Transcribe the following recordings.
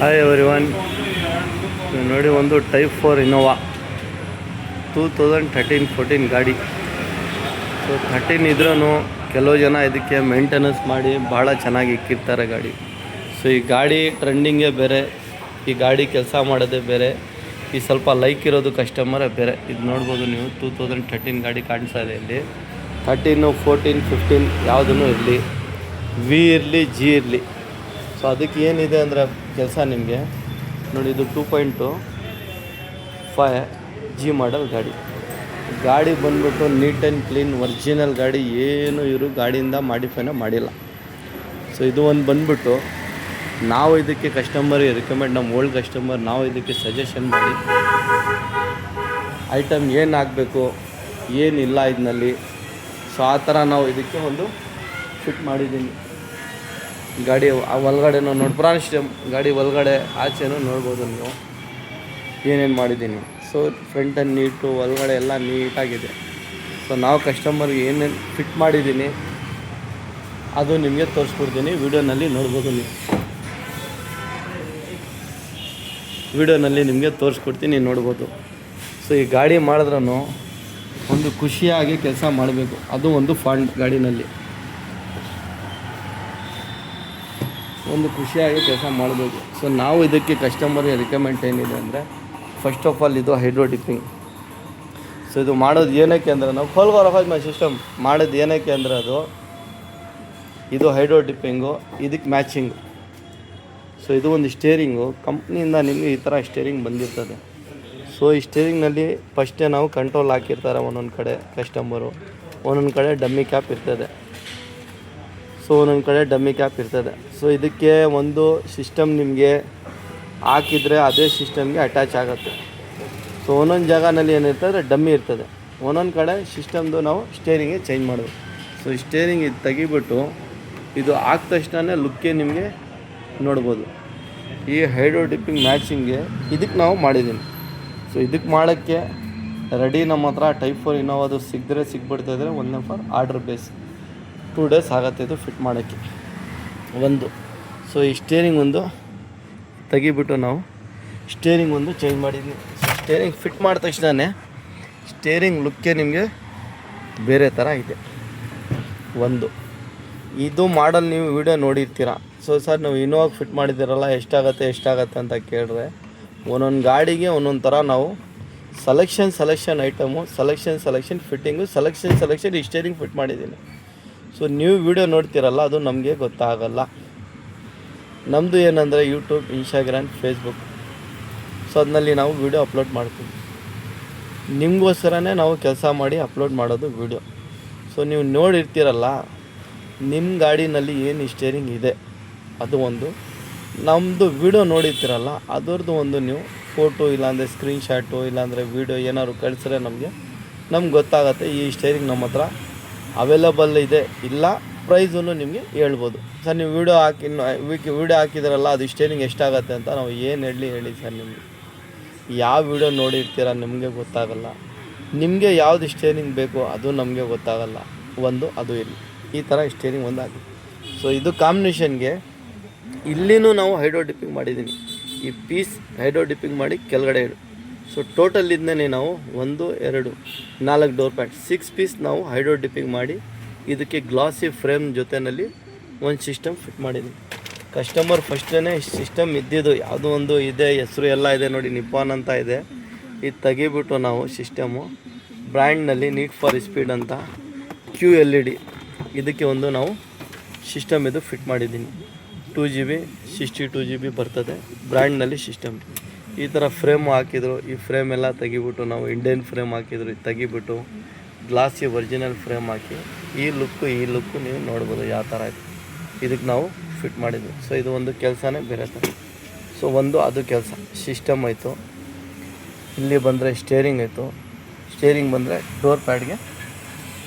Hi everyone, ನೋಡಿ ಒಂದು type 4 Innova 2013-14 ಗಾಡಿ. ಸೊ 13 ಇದ್ರೂ ಕೆಲವು ಜನ ಇದಕ್ಕೆ ಮೇಂಟೆನೆನ್ಸ್ ಮಾಡಿ ಭಾಳ ಚೆನ್ನಾಗಿ ಇಕ್ಕಿರ್ತಾರೆ ಗಾಡಿ. ಸೊ ಈ ಗಾಡಿ ಟ್ರೆಂಡಿಂಗೇ ಬೇರೆ, ಈ ಗಾಡಿ ಕೆಲಸ ಮಾಡೋದೇ ಬೇರೆ, ಈ ಸ್ವಲ್ಪ ಲೈಕ್ ಇರೋದು ಕಸ್ಟಮರೇ ಬೇರೆ. ಇದು ನೋಡ್ಬೋದು ನೀವು, 2013 ಗಾಡಿ ಕಾಣಿಸ್ತಾ ಇದೆ ಇಲ್ಲಿ. 13, 14, 15 ಯಾವುದೂ ಇರಲಿ, ವಿ ಇರಲಿ, ಜಿ ಇರಲಿ. ಸೊ ಅದಕ್ಕೆ ಏನಿದೆ ಅಂದರೆ ಕೆಲಸ ನಿಮಗೆ ನೋಡಿ, ಇದು 2.5 ಜಿ ಮಾಡಲ್ ಗಾಡಿ ಬಂದ್ಬಿಟ್ಟು ನೀಟ್ ಆ್ಯಂಡ್ ಕ್ಲೀನ್ ಒರಿಜಿನಲ್ ಗಾಡಿ. ಏನು ಇವರು ಗಾಡಿಯಿಂದ ಮಾಡಿಫೈನ ಮಾಡಿಲ್ಲ. ಸೊ ಇದು ಒಂದು ಬಂದ್ಬಿಟ್ಟು ನಾವು ಇದಕ್ಕೆ ಕಸ್ಟಮರಿಗೆ ರಿಕಮೆಂಡ್, ನಮ್ಮ ಓಲ್ಡ್ ಕಸ್ಟಮರ್ ನಾವು ಇದಕ್ಕೆ ಸಜೆಷನ್ ಮಾಡಿ ಐಟಮ್ ಏನು ಆಗಬೇಕು ಏನಿಲ್ಲ ಇದರಲ್ಲಿ. ಸೊ ಆ ಥರ ನಾವು ಇದಕ್ಕೆ ಒಂದು ಫಿಟ್ ಮಾಡಿದ್ದೀನಿ. ಗಾಡಿ ಒಳಗಡೆನೂ ನೋಡಿ, ಪುರಾಣ ಗಾಡಿ ಒಳಗಡೆ ಆಚೆನೂ ನೋಡ್ಬೋದು ನೀವು ಏನೇನು ಮಾಡಿದ್ದೀನಿ. ಸೊ ಫ್ರಂಟ್ ಆ್ಯಂಡ್ ನೀಟು, ಒಳಗಡೆ ಎಲ್ಲ ನೀಟಾಗಿದೆ. ಸೊ ನಾವು ಕಸ್ಟಮರ್ಗೆ ಏನೇನು ಫಿಟ್ ಮಾಡಿದ್ದೀನಿ ಅದು ನಿಮಗೆ ತೋರಿಸ್ಕೊಡ್ತೀನಿ. ವಿಡಿಯೋನಲ್ಲಿ ನೋಡ್ಬೋದು ನೀವು, ವಿಡಿಯೋನಲ್ಲಿ ನಿಮಗೆ ತೋರಿಸ್ಕೊಡ್ತೀನಿ, ನೋಡ್ಬೋದು. ಸೊ ಈ ಗಾಡಿ ಮಾಡಿದ್ರೂ ಒಂದು ಖುಷಿಯಾಗಿ ಕೆಲಸ ಮಾಡಬೇಕು, ಅದು ಒಂದು ಫಾಂಟ್ ಗಾಡಿನಲ್ಲಿ ಒಂದು ಖುಷಿಯಾಗಿ ಕೆಲಸ ಮಾಡಬೇಕು. ಸೊ ನಾವು ಇದಕ್ಕೆ ಕಸ್ಟಮರ್ಗೆ ರಿಕಮೆಂಡ್ ಏನಿದೆ ಅಂದರೆ, ಫಸ್ಟ್ ಆಫ್ ಆಲ್ ಇದು ಹೈಡ್ರೋ ಡಿಪ್ಪಿಂಗ್. ಸೊ ಇದು ಮಾಡೋದು ಏನಕ್ಕೆ ಅಂದರೆ, ನಾವು ಹೋಲ್ಗೋರಫಾಜ್ ಸಿಸ್ಟಮ್ ಮಾಡೋದು ಏನಕ್ಕೆ ಅಂದರೆ, ಇದು ಹೈಡ್ರೋ ಡಿಪ್ಪಿಂಗು, ಇದಕ್ಕೆ ಮ್ಯಾಚಿಂಗು. ಸೊ ಇದು ಒಂದು ಸ್ಟೇರಿಂಗು ಕಂಪ್ನಿಯಿಂದ ನಿಮಗೆ ಈ ಥರ ಸ್ಟೇರಿಂಗ್ ಬಂದಿರ್ತದೆ. ಸೊ ಈ ಸ್ಟೇರಿಂಗ್ನಲ್ಲಿ ಫಸ್ಟೇ ನಾವು ಕಂಟ್ರೋಲ್ ಹಾಕಿರ್ತಾರೆ ಒಂದೊಂದು ಕಡೆ ಕಸ್ಟಮರು, ಒಂದೊಂದು ಕಡೆ ಡಮ್ಮಿ ಕ್ಯಾಪ್ ಇರ್ತದೆ. ಸೊ ಇದಕ್ಕೆ ಒಂದು ಸಿಸ್ಟಮ್ ನಿಮಗೆ ಹಾಕಿದರೆ ಅದೇ ಸಿಸ್ಟಮ್ಗೆ ಅಟ್ಯಾಚ್ ಆಗುತ್ತೆ. ಸೊ ಒಂದೊಂದು ಜಾಗದಲ್ಲಿ ಏನಿರ್ತದೆ ಡಮ್ಮಿ ಇರ್ತದೆ, ಒಂದೊಂದು ಕಡೆ ಸಿಸ್ಟಮ್ದು ನಾವು ಸ್ಟೇರಿಂಗ್ಗೆ ಚೇಂಜ್ ಮಾಡಬೇಕು. ಸೊ ಈ ಸ್ಟೇರಿಂಗ್ ಇದು ತೆಗಿಬಿಟ್ಟು ಇದು ಹಾಕಿದ ತಕ್ಷಣ ಲುಕ್ಕೇ ನಿಮಗೆ ನೋಡ್ಬೋದು. ಈ ಹೈಡ್ರೋ ಡಿಪ್ಪಿಂಗ್ ಮ್ಯಾಚಿಂಗ್ಗೆ ಇದಕ್ಕೆ ನಾವು ಮಾಡಿದ್ದೀನಿ. ಸೊ ಇದಕ್ಕೆ ಮಾಡೋಕ್ಕೆ ರೆಡಿ ನಮ್ಮ ಹತ್ರ type 4 ಇನೋವಾದು ಸಿಗ್ಬಿಡ್ತಾಯಿದ್ರೆ 1 for order base 2 days ಆಗುತ್ತೆ ಇದು ಫಿಟ್ ಮಾಡೋಕ್ಕೆ ಒಂದು. ಸೊ ಈ ಸ್ಟೇರಿಂಗ್ ಒಂದು ತೆಗಿಬಿಟ್ಟು ನಾವು ಸ್ಟೇರಿಂಗ್ ಒಂದು ಚೇಂಜ್ ಮಾಡಿದ್ವಿ. ಸ್ಟೇರಿಂಗ್ ಫಿಟ್ ಮಾಡಿದ ತಕ್ಷಣ ಸ್ಟೇರಿಂಗ್ ಲುಕ್ಕೇ ನಿಮಗೆ ಬೇರೆ ಥರ ಇದೆ ಒಂದು. ಇದು ಮಾಡಲ್ ನೀವು ವಿಡಿಯೋ ನೋಡಿರ್ತೀರ. ಸೊ ಸರ್ ನಾವು ಇನೋವಾಗ ಫಿಟ್ ಮಾಡಿದ್ದೀರಲ್ಲ, ಎಷ್ಟಾಗತ್ತೆ ಅಂತ ಕೇಳಿದ್ರೆ, ಒಂದೊಂದು ಗಾಡಿಗೆ ಒಂದೊಂದು ಥರ ನಾವು selection item, selection fitting, selection ಈ ಸ್ಟೇರಿಂಗ್ ಫಿಟ್ ಮಾಡಿದ್ದೀನಿ. ಸೊ ನೀವು ವಿಡಿಯೋ ನೋಡ್ತೀರಲ್ಲ, ಅದು ನಮಗೆ ಗೊತ್ತಾಗಲ್ಲ. ನಮ್ಮದು ಏನಂದರೆ ಯೂಟ್ಯೂಬ್, ಇನ್ಸ್ಟಾಗ್ರಾಮ್, ಫೇಸ್ಬುಕ್. ಸೊ ಅದರಲ್ಲಿ ನಾವು ವಿಡಿಯೋ ಅಪ್ಲೋಡ್ ಮಾಡ್ತೀವಿ. ನಿಮಗೋಸ್ಕರನೇ ನಾವು ಕೆಲಸ ಮಾಡಿ ಅಪ್ಲೋಡ್ ಮಾಡೋದು ವಿಡಿಯೋ. ಸೊ ನೀವು ನೋಡಿರ್ತೀರಲ್ಲ, ನಿಮ್ಮ ಗಾಡಿನಲ್ಲಿ ಏನು ಸ್ಟೇರಿಂಗ್ ಇದೆ ಅದು ಒಂದು, ನಮ್ಮದು ವಿಡಿಯೋ ನೋಡಿರ್ತೀರಲ್ಲ ಅದರದ್ದು ಒಂದು ನೀವು ಫೋಟೋ, ಇಲ್ಲಾಂದರೆ ಸ್ಕ್ರೀನ್ಶಾಟು, ಇಲ್ಲಾಂದರೆ ವಿಡಿಯೋ ಏನಾದ್ರು ಕಳಿಸಿದ್ರೆ ನಮಗೆ ಗೊತ್ತಾಗುತ್ತೆ ಈ ಸ್ಟೇರಿಂಗ್ ನಮ್ಮ ಹತ್ರ ಅವೈಲೇಬಲ್ ಇದೆ ಇಲ್ಲ, ಪ್ರೈಸನ್ನು ನಿಮಗೆ ಹೇಳ್ಬೋದು. ಸರ್ ನೀವು ವಿಡಿಯೋ ಹಾಕಿದ್ರಲ್ಲ, ಅದು ಸ್ಟೇರಿಂಗ್ ಎಷ್ಟಾಗತ್ತೆ ಅಂತ ನಾವು ಏನು ಹೇಳಿ ಸರ್, ನಿಮಗೆ ಯಾವ ವಿಡಿಯೋ ನೋಡಿರ್ತೀರ ನಿಮಗೆ ಗೊತ್ತಾಗಲ್ಲ. ನಿಮಗೆ ಯಾವುದು ಸ್ಟೇರಿಂಗ್ ಬೇಕೋ ಅದು ನಮಗೆ ಗೊತ್ತಾಗಲ್ಲ ಒಂದು, ಅದು ಇರಲಿ. ಈ ಥರ ಸ್ಟೇರಿಂಗ್ ಒಂದು ಆಗಿದೆ. ಸೊ ಇದು ಕಾಂಬಿನೇಷನ್ಗೆ ಇಲ್ಲಿನೂ ನಾವು ಹೈಡ್ರೋ ಡಿಪ್ಪಿಂಗ್ ಮಾಡಿದ್ದೀನಿ. ಈ ಪೀಸ್ ಹೈಡ್ರೋ ಡಿಪ್ಪಿಂಗ್ ಮಾಡಿ ಕೆಳಗಡೆ ಇಡು. ಸೊ ಟೋಟಲ್ ಇದನ್ನೇ ನಾವು 1, 2, 4 ಡೋರ್ ಪ್ಯಾಡ್ 6 ಪೀಸ್ ನಾವು ಹೈಡ್ರೋ ಡಿಪ್ಪಿಂಗ್ ಮಾಡಿ ಇದಕ್ಕೆ ಗ್ಲಾಸಿ ಫ್ರೇಮ್ ಜೊತೆಯಲ್ಲಿ ಒಂದು ಸಿಸ್ಟಮ್ ಫಿಟ್ ಮಾಡಿದ್ವಿ. ಕಸ್ಟಮರ್ ಫಸ್ಟೇ ಸಿಸ್ಟಮ್ ಇದ್ದಿದ್ದು ಯಾವುದೋ ಒಂದು ಇದೆ, ಹೆಸರು ಎಲ್ಲ ಇದೆ ನೋಡಿ, ನಿಪ್ಪಾನ್ ಅಂತ ಇದೆ. ಇದು ತೆಗಿಬಿಟ್ಟು ನಾವು ಸಿಸ್ಟಮು ಬ್ರ್ಯಾಂಡ್ನಲ್ಲಿ ನೀಡ್ ಫಾರ್ ಸ್ಪೀಡ್ ಅಂತ QLED ಇದಕ್ಕೆ ಒಂದು ನಾವು ಸಿಸ್ಟಮ್ ಇದು ಫಿಟ್ ಮಾಡಿದ್ದೀನಿ. 2GB 62GB ಬರ್ತದೆ ಬ್ರ್ಯಾಂಡ್ನಲ್ಲಿ ಸಿಸ್ಟಮ್. ಈ ಥರ ಫ್ರೇಮ್ ಹಾಕಿದ್ರು, ಈ ಫ್ರೇಮ್ ಎಲ್ಲ ತೆಗಿಬಿಟ್ಟು ನಾವು ಇಂಡಿಯನ್ ಫ್ರೇಮ್ ಹಾಕಿದ್ರು, ಇದು ತೆಗಿಬಿಟ್ಟು ಗ್ಲಾಸಿ ಒರಿಜಿನಲ್ ಫ್ರೇಮ್ ಹಾಕಿ ಈ ಲುಕ್ಕು ನೀವು ನೋಡ್ಬೋದು ಯಾವ ಥರ ಇದೆ. ಇದಕ್ಕೆ ನಾವು ಫಿಟ್ ಮಾಡಿದ್ವಿ. ಸೊ ಇದು ಒಂದು ಕೆಲಸನೇ ಬೇರೆ ಥರ. ಸೊ ಒಂದು ಅದು ಕೆಲಸ ಸಿಸ್ಟಮ್ ಆಯಿತು. ಇಲ್ಲಿ ಬಂದರೆ ಸ್ಟೇರಿಂಗ್ ಆಯಿತು, ಸ್ಟೇರಿಂಗ್ ಬಂದರೆ ಡೋರ್ ಪ್ಯಾಡ್ಗೆ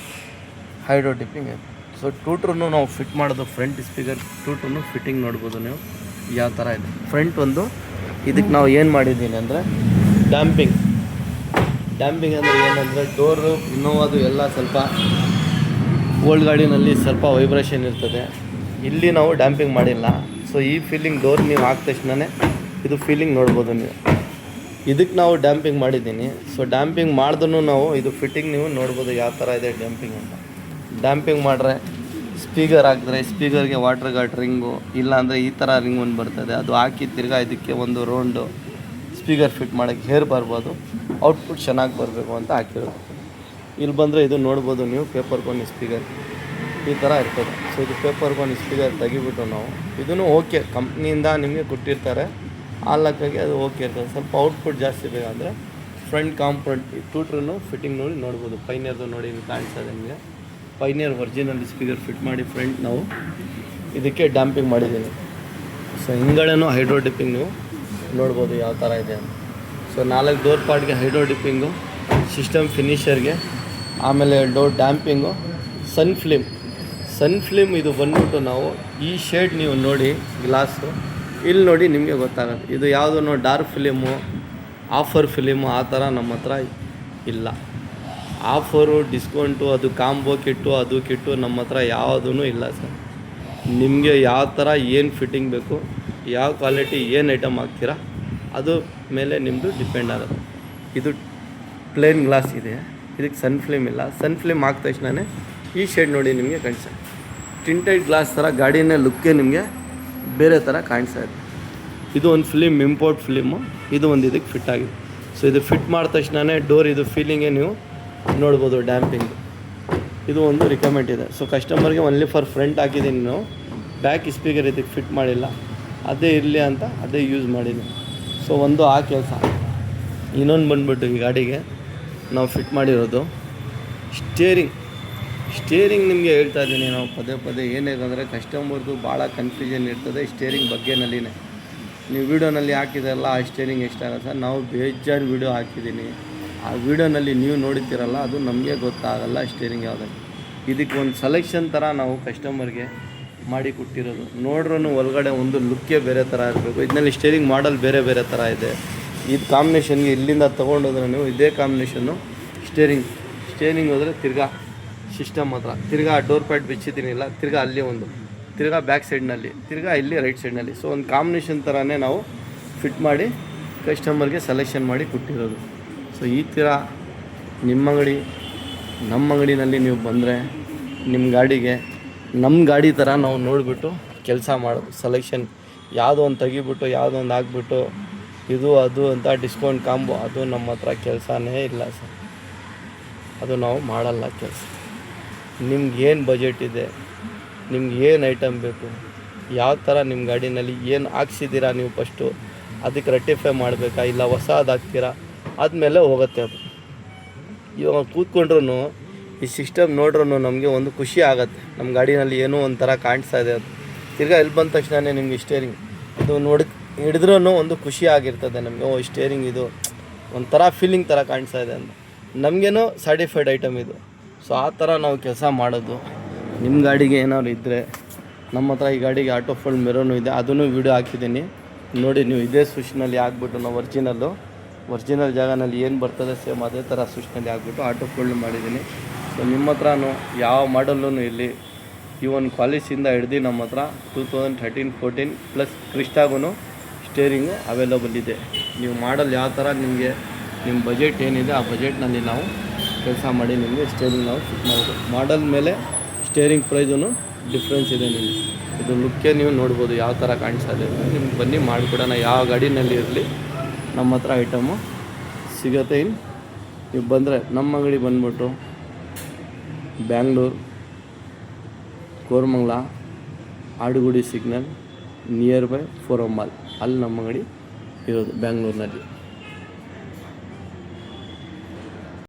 ಹೈಡ್ರೋ ಡಿಪ್ಪಿಂಗ್ ಆಯಿತು. ಸೊ ಟೂಟ್ರೂ ನಾವು ಫಿಟ್ ಮಾಡೋದು, ಫ್ರಂಟ್ ಸ್ಪೀಕರ್ ಟೂಟ್ರೂ ಫಿಟ್ಟಿಂಗ್ ನೋಡ್ಬೋದು ನೀವು ಯಾವ ಥರ ಇದೆ. ಫ್ರಂಟ್ ಒಂದು ಇದಕ್ಕೆ ನಾವು ಏನು ಮಾಡಿದ್ದೀನಿ ಅಂದರೆ ಡ್ಯಾಂಪಿಂಗ್ ಅಂದರೆ ಏನಂದರೆ, ಡೋರು ಇನೋವಾದು ಎಲ್ಲ ಸ್ವಲ್ಪ ಓಲ್ಡ್ ಗಾಡಿನಲ್ಲಿ ಸ್ವಲ್ಪ ವೈಬ್ರೇಷನ್ ಇರ್ತದೆ, ಇಲ್ಲಿ ನಾವು ಡ್ಯಾಂಪಿಂಗ್ ಮಾಡಿಲ್ಲ. ಸೊ ಈ ಫೀಲಿಂಗ್ ಡೋರ್ ನೀವು ಹಾಕಿದ ತಕ್ಷಣ ಇದು ಫೀಲಿಂಗ್ ನೋಡ್ಬೋದು ನೀವು. ಇದಕ್ಕೆ ನಾವು ಡ್ಯಾಂಪಿಂಗ್ ಮಾಡಿದ್ದೀನಿ. ಸೊ ಡ್ಯಾಂಪಿಂಗ್ ಮಾಡಿದ್ರೂ ನಾವು ಇದು ಫಿಟ್ಟಿಂಗ್ ನೀವು ನೋಡ್ಬೋದು ಯಾವ ಥರ ಇದೆ ಡ್ಯಾಂಪಿಂಗ್ ಅಂತ. ಡ್ಯಾಂಪಿಂಗ್ ಮಾಡಿದ್ರೆ ಸ್ಪೀಕರ್ ಹಾಕಿದ್ರೆ ಸ್ಪೀಕರ್ಗೆ ವಾಟರ್ ಗಾರ್ಡ್ ರಿಂಗು, ಇಲ್ಲಾಂದರೆ ಈ ಥರ ರಿಂಗ್ ಒಂದು ಬರ್ತದೆ, ಅದು ಹಾಕಿ ತಿರ್ಗಾ ಇದಕ್ಕೆ ಒಂದು ರೌಂಡು ಸ್ಪೀಕರ್ ಫಿಟ್ ಮಾಡೋಕ್ಕೆ ಹೇರ್ ಬರ್ಬೋದು, ಔಟ್ಪುಟ್ ಚೆನ್ನಾಗಿ ಬರಬೇಕು ಅಂತ ಹಾಕಿರೋದು. ಇಲ್ಲಿ ಬಂದರೆ ಇದು ನೋಡ್ಬೋದು ನೀವು, ಪೇಪರ್ ಕೋನ್ ಸ್ಪೀಕರ್ ಈ ಥರ ಇರ್ತದೆ. ಸೊ ಇದು ಪೇಪರ್ ಕೋನ್ ಸ್ಪೀಕರ್ ತೆಗಿಬಿಟ್ಟು ನಾವು ಇದನ್ನು ಓಕೆ ಕಂಪ್ನಿಯಿಂದ ನಿಮಗೆ ಕೊಟ್ಟಿರ್ತಾರೆ, ಆ ಲೆಕ್ಕಗೆ ಅದು ಓಕೆ ಇರ್ತದೆ. ಸ್ವಲ್ಪ ಔಟ್ಪುಟ್ ಜಾಸ್ತಿ ಬೇಕಂದರೆ ಫ್ರಂಟ್ ಕಾಂಪೊನೆಂಟ್ ಟೂಟ್ರನ್ನು ಫಿಟ್ಟಿಂಗ್ ನೋಡಿ ನೋಡ್ಬೋದು. ಪೈನಿಯರ್ದು ನೋಡಿ ಇಲ್ಲಿ ಕಾಣಿಸ್ತದೆ ನಿಮಗೆ, ಪೈನಿಯರ್ ಒರಿಜಿನಲ್ ಸ್ಪೀಕರ್ ಫಿಟ್ ಮಾಡಿ ಫ್ರಂಟ್ ನಾವು ಇದಕ್ಕೆ ಡ್ಯಾಂಪಿಂಗ್ ಮಾಡಿದ್ದೀನಿ. ಸೊ ಹಿಂಗಡೆನೂ ಹೈಡ್ರೋ ಡಿಪ್ಪಿಂಗ್ ನೀವು ನೋಡ್ಬೋದು ಯಾವ ಥರ ಇದೆ ಅಂತ. ಸೊ 4 ಡೋರ್ ಪಾರ್ಟ್ಗೆ ಹೈಡ್ರೋ ಡಿಪ್ಪಿಂಗು, ಸಿಸ್ಟಮ್ ಫಿನಿಷರ್ಗೆ, ಆಮೇಲೆ ಡೋರ್ ಡ್ಯಾಂಪಿಂಗು, ಸನ್ ಫ್ಲಿಮ್ ಇದು ಬಂದ್ಬಿಟ್ಟು ನಾವು ಈ ಶೇಡ್ ನೀವು ನೋಡಿ ಗ್ಲಾಸು ಇಲ್ಲಿ ನೋಡಿ ನಿಮಗೆ ಗೊತ್ತಾಗುತ್ತೆ. ಇದು ಯಾವುದೋ ಡಾರ್ಕ್ ಫಿಲಿಮು, ಆಫರ್ ಫಿಲಿಮು ಆ ಥರ ನಮ್ಮ ಹತ್ರ ಇಲ್ಲ. ಆಫರು, ಡಿಸ್ಕೌಂಟು, ಅದು ಕಾಂಬೋ ಕಿಟ್ಟು, ಅದು ಕಿಟ್ಟು ನಮ್ಮ ಹತ್ರ ಯಾವುದೂ ಇಲ್ಲ ಸರ್. ನಿಮಗೆ ಯಾವ ಥರ ಏನು ಫಿಟ್ಟಿಂಗ್ ಬೇಕು, ಯಾವ ಕ್ವಾಲಿಟಿ ಏನು ಐಟಮ್ ಹಾಕ್ತೀರಾ ಅದು ಮೇಲೆ ನಿಮ್ಮದು ಡಿಪೆಂಡ್ ಆಗುತ್ತೆ. ಇದು ಪ್ಲೇನ್ ಗ್ಲಾಸ್ ಇದೆ, ಇದಕ್ಕೆ ಸನ್ ಫ್ಲೇಮ್ ಇಲ್ಲ. ಸನ್ ಫ್ಲೇಮ್ ಹಾಕಿದ ತಕ್ಷಣ ಈ ಶೇಡ್ ನೋಡಿ ನಿಮಗೆ ಕಾಣಿಸುತ್ತೆ. ಟಿಂಟೆಡ್ ಗ್ಲಾಸ್ ಥರ ಗಾಡಿನೇ ಲುಕ್ಕೇ ನಿಮಗೆ ಬೇರೆ ಥರ ಕಾಣಿಸ್ತಾ ಇದೆ. ಇದು ಒಂದು ಫಿಲಿಮ್, ಇಂಪೋರ್ಟ್ ಫಿಲಿಮು, ಇದು ಒಂದು ಇದಕ್ಕೆ ಫಿಟ್ ಆಗಿದೆ. ಸೊ ಇದು ಫಿಟ್ ಮಾಡಿದ ತಕ್ಷಣ ಡೋರ್ ಇದು ಫೀಲಿಂಗೇ ನೀವು ನೋಡ್ಬೋದು ಡ್ಯಾಂಪಿಂಗ್. ಇದು ಒಂದು ರಿಕಮೆಂಡ್ ಇದೆ. ಸೊ ಕಸ್ಟಮರ್ಗೆ ಓನ್ಲಿ ಫಾರ್ ಫ್ರಂಟ್ ಹಾಕಿದ್ದೀನಿ, ನಾವು ಬ್ಯಾಕ್ ಸ್ಪೀಕರ್ ಇದಕ್ಕೆ ಫಿಟ್ ಮಾಡಿಲ್ಲ, ಅದೇ ಇರಲಿ ಅಂತ ಅದೇ ಯೂಸ್ ಮಾಡಿದ್ದೀನಿ. ಸೊ ಒಂದು ಆ ಕೆಲಸ. ಇನ್ನೊಂದು ಬಂದುಬಿಟ್ಟು ಈ ಗಾಡಿಗೆ ನಾವು ಫಿಟ್ ಮಾಡಿರೋದು ಸ್ಟೇರಿಂಗ್ ನಿಮಗೆ ಹೇಳ್ತಾ ಇದ್ದೀನಿ ನಾವು ಪದೇ ಏನೇಗಂದರೆ ಕಸ್ಟಮರ್ದು ಭಾಳ ಕನ್ಫ್ಯೂಷನ್ ಇರ್ತದೆ ಸ್ಟೇರಿಂಗ್ ಬಗ್ಗೆನಲ್ಲಿನೇ. ನೀವು ವೀಡಿಯೋನಲ್ಲಿ ಹಾಕಿದ್ರಲ್ಲ ಆ ಸ್ಟೇರಿಂಗ್ ಎಷ್ಟಾಗುತ್ತೆ ಸರ್, ನಾವು ಬೇಜಾರು ವೀಡಿಯೋ ಹಾಕಿದ್ದೀನಿ, ಆ ವೀಡಿಯೋನಲ್ಲಿ ನೀವು ನೋಡ್ತೀರಲ್ಲ ಅದು ನಮಗೆ ಗೊತ್ತಾಗಲ್ಲ ಸ್ಟೇರಿಂಗ್ ಯಾವುದಂತ. ಇದಕ್ಕೆ ಒಂದು ಸೆಲೆಕ್ಷನ್ ಥರ ನಾವು ಕಸ್ಟಮರ್ಗೆ ಮಾಡಿ ಕೊಟ್ಟಿರೋದು. ನೋಡ್ರೂ ಒಳಗಡೆ ಒಂದು ಲುಕ್ಕೇ ಬೇರೆ ಥರ ಇರಬೇಕು. ಇದರಲ್ಲಿ ಸ್ಟೇರಿಂಗ್ ಮಾಡಲ್ ಬೇರೆ ಥರ ಇದೆ. ಇದು ಕಾಂಬಿನೇಷನ್ಗೆ ಇಲ್ಲಿಂದ ತೊಗೊಂಡೋದ್ರೆ ನೀವು ಇದೇ ಕಾಂಬಿನೇಷನ್ನು ಸ್ಟೇರಿಂಗ್ ಹೋದರೆ ತಿರ್ಗಾ ಸಿಸ್ಟಮ್ ಹತ್ರ ತಿರ್ಗಾ ಡೋರ್ ಪ್ಯಾಡ್ ಬಿಚ್ಚಿದ್ದೀನಿಲ್ಲ, ತಿರ್ಗಾ ಅಲ್ಲಿ ಒಂದು, ತಿರ್ಗಾ ಬ್ಯಾಕ್ ಸೈಡ್ನಲ್ಲಿ, ತಿರ್ಗಾ ಇಲ್ಲಿ ರೈಟ್ ಸೈಡ್ನಲ್ಲಿ. ಸೊ ಒಂದು ಕಾಂಬಿನೇಷನ್ ಥರನೇ ನಾವು ಫಿಟ್ ಮಾಡಿ ಕಸ್ಟಮರ್ಗೆ ಸೆಲೆಕ್ಷನ್ ಮಾಡಿ ಕೊಟ್ಟಿರೋದು. ಸೊ ಈ ಥರ ನಮ್ಮ ಅಂಗಡಿನಲ್ಲಿ ನೀವು ಬಂದರೆ ನಿಮ್ಮ ಗಾಡಿಗೆ ನಮ್ಮ ಗಾಡಿ ಥರ ನಾವು ನೋಡಿಬಿಟ್ಟು ಕೆಲಸ ಮಾಡೋದು. ಸೆಲೆಕ್ಷನ್ ಯಾವುದೋ ಒಂದು ತೆಗಿಬಿಟ್ಟು ಯಾವುದೋ ಒಂದು ಹಾಕ್ಬಿಟ್ಟು ಇದು ಅದು ಅಂತ ಡಿಸ್ಕೌಂಟ್ ಕಾಂಬೋ ಅದು ನಮ್ಮ ಹತ್ರ ಕೆಲಸನೇ ಇಲ್ಲ ಸರ್, ಅದು ನಾವು ಮಾಡಲ್ಲ ಕೆಲಸ. ನಿಮ್ಗೆ ಏನು ಬಜೆಟ್ ಇದೆ, ನಿಮ್ಗೆ ಏನು ಐಟಮ್ ಬೇಕು, ಯಾವ ಥರ ನಿಮ್ಮ ಗಾಡಿನಲ್ಲಿ ಏನು ಹಾಕ್ಸಿದ್ದೀರಾ ನೀವು ಫಸ್ಟು ಅದಕ್ಕೆ ರೆಕ್ಟಿಫೈ ಮಾಡಬೇಕಾ ಇಲ್ಲ ಹೊಸದು ಹಾಕ್ತೀರಾ, ಆದಮೇಲೆ ಹೋಗುತ್ತೆ ಅದು. ಇವಾಗ ಕೂತ್ಕೊಂಡ್ರೂ ಈ ಸಿಸ್ಟಮ್ ನೋಡ್ರೂ ನಮಗೆ ಒಂದು ಖುಷಿ ಆಗುತ್ತೆ, ನಮ್ಮ ಗಾಡಿನಲ್ಲಿ ಏನೋ ಒಂಥರ ಕಾಣಿಸ್ತಾ ಇದೆ ಅದು. ತಿರ್ಗಾ ಇಲ್ಲಿ ಬಂದ ತಕ್ಷಣ ನಿಮಗೆ ಸ್ಟೇರಿಂಗ್ ಇದು ಹಿಡಿದ್ರೂ ಒಂದು ಖುಷಿ ಆಗಿರ್ತದೆ ನಮಗೆ. ಸ್ಟೇರಿಂಗ್ ಇದು ಒಂಥರ ಫೀಲಿಂಗ್ ಥರ ಕಾಣಿಸ್ತಾ ಇದೆ ಅಂತ ನಮಗೇನೋ ಸ್ಯಾಟಿಸ್ಫೈಡ್ ಐಟಮ್ ಇದು. ಸೊ ಆ ಥರ ನಾವು ಕೆಲಸ ಮಾಡೋದು. ನಿಮ್ಮ ಗಾಡಿಗೆ ಏನಾದ್ರು ಇದ್ದರೆ ನಮ್ಮ ಹತ್ರ ಈ ಗಾಡಿಗೆ ಆಟೋ ಫೋಲ್ಡ್ ಮಿರೋನು ಇದೆ, ಅದನ್ನು ವೀಡಿಯೋ ಹಾಕಿದ್ದೀನಿ ನೋಡಿ. ನೀವು ಇದೇ ಸ್ವಿಚ್ನಲ್ಲಿ ಹಾಕ್ಬಿಟ್ಟು ನಾವು ಒರಿಜಿನಲ್ ಜಾಗನಲ್ಲಿ ಏನು ಬರ್ತದೆ ಸೇಮ್ ಅದೇ ಥರ ಸ್ವಿಚ್ನಲ್ಲಿ ಹಾಕ್ಬಿಟ್ಟು ಆಟೋ ಫೋಲ್ಡ್ ಮಾಡಿದ್ದೀನಿ. ಸೊ ನಿಮ್ಮ ಹತ್ರನೂ ಯಾವ ಮಾಡಲ್ಲೂ ಇಲ್ಲಿ ಇವನ್ ಕ್ವಾಲಿಸಿಂದ ಹಿಡ್ದು ನಮ್ಮ ಹತ್ರ 2013-14 ಪ್ಲಸ್ ಕ್ರಿಸ್ಟಾಗೂ ಸ್ಟೇರಿಂಗು ಅವೈಲಬಲ್ ಇದೆ. ನೀವು ಮಾಡಲ್ ಯಾವ ಥರ ನಿಮಗೆ ನಿಮ್ಮ ಬಜೆಟ್ ಏನಿದೆ ಆ ಬಜೆಟ್ನಲ್ಲಿ ನಾವು ಕೆಲಸ ಮಾಡಿ ನಿಮಗೆ ಸ್ಟೇರಿಂಗ್ ನಾವು ಫಿಟ್ ಮಾಡೋದು. ಮಾಡಲ್ ಮೇಲೆ ಸ್ಟೇರಿಂಗ್ ಪ್ರೈಸೂ ಡಿಫ್ರೆನ್ಸ್ ಇದೆ ನಿಮಗೆ. ಇದು ಲುಕ್ಕೇ ನೀವು ನೋಡ್ಬೋದು ಯಾವ ಥರ ಕಾಣಿಸ್ತಾ ಇದೆ. ನಿಮ್ಗೆ ಬನ್ನಿ ಮಾಡಿಕೊಡೋಣ, ಯಾವ ಗಾಡಿನಲ್ಲಿ ಇರಲಿ ನಮ್ಮ ಹತ್ರ ಐಟಮು ಸಿಗುತ್ತೆ. ನೀವು ಬಂದರೆ ನಮ್ಮ ಅಂಗಡಿ ಬಂದ್ಬಿಟ್ಟು Bangalore Koramangala Adugodi signal near by forum mall, ಅಲ್ಲಿ ನಮ್ಮ ಅಂಗಡಿ ಇರೋದು ಬ್ಯಾಂಗ್ಳೂರಿನಲ್ಲಿ.